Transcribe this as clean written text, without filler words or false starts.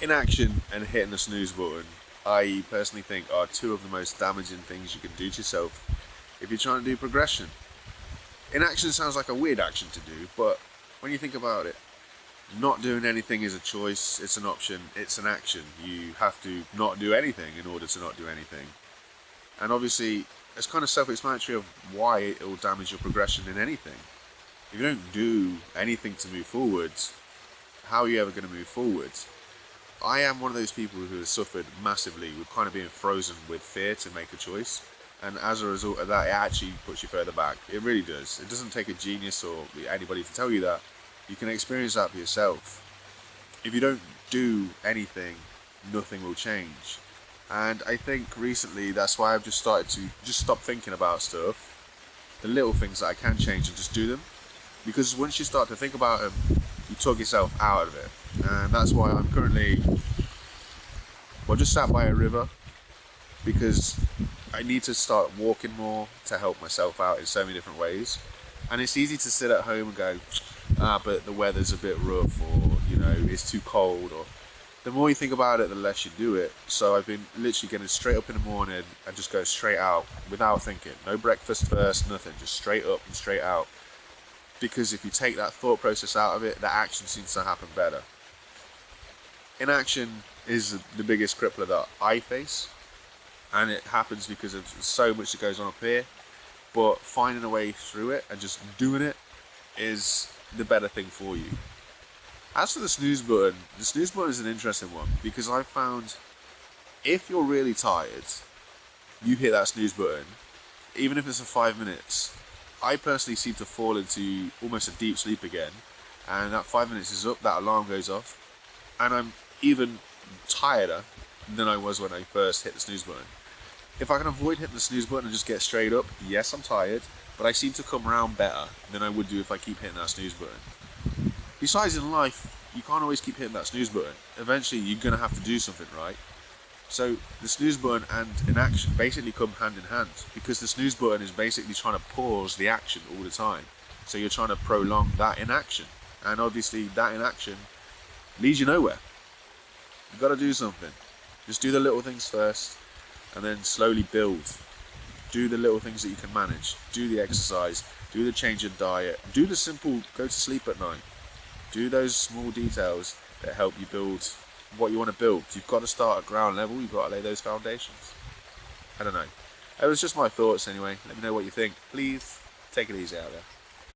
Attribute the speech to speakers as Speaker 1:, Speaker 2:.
Speaker 1: Inaction and hitting the snooze button, I personally think, are two of the most damaging things you can do to yourself if you're trying to do progression. Inaction sounds like a weird action to do, but when you think about it, not doing anything is a choice, it's an option, it's an action. You have to not do anything in order to not do anything. And obviously, it's kind of self-explanatory of why it will damage your progression in anything. If you don't do anything to move forwards, how are you ever going to move forwards? I am one of those people who has suffered massively with kind of being frozen with fear to make a choice. And as a result of that, it actually puts you further back. It really does. It doesn't take a genius or anybody to tell you that. You can experience that for yourself. If you don't do anything, nothing will change. And I think recently that's why I've just started to just stop thinking about stuff, the little things that I can change, and just do them. Because once you start to think about them, you talk yourself out of it. And that's why I'm currently, just sat by a river, because I need to start walking more to help myself out in so many different ways. And it's easy to sit at home and go, but the weather's a bit rough, or it's too cold, or the more you think about it, the less you do it. So I've been literally getting straight up in the morning and just go straight out without thinking. No breakfast first, nothing, just straight up and straight out. Because if you take that thought process out of it, the action seems to happen better. Inaction is the biggest crippler that I face, and it happens because of so much that goes on up here. But finding a way through it and just doing it is the better thing for you. As for the snooze button is an interesting one, because I've found if you're really tired, you hit that snooze button, even if it's for 5 minutes. I personally seem to fall into almost a deep sleep again, and that 5 minutes is up, that alarm goes off, and I'm even tireder than I was when I first hit the snooze button. If I can avoid hitting the snooze button and just get straight up, yes, I'm tired, but I seem to come around better than I would do if I keep hitting that snooze button. Besides, in life, you can't always keep hitting that snooze button. Eventually, you're going to have to do something, right? So the snooze button and inaction basically come hand in hand, because the snooze button is basically trying to pause the action all the time. So you're trying to prolong that inaction. And obviously, that inaction leads you nowhere. You've got to do something. Just do the little things first, and then slowly build. Do the little things that you can manage. Do the exercise. Do the change in diet. Do the simple go to sleep at night. Do those small details that help you build what you want to build. You've got to start at ground level. You've got to lay those foundations. I don't know. It was just my thoughts anyway. Let me know what you think. Please take it easy out there.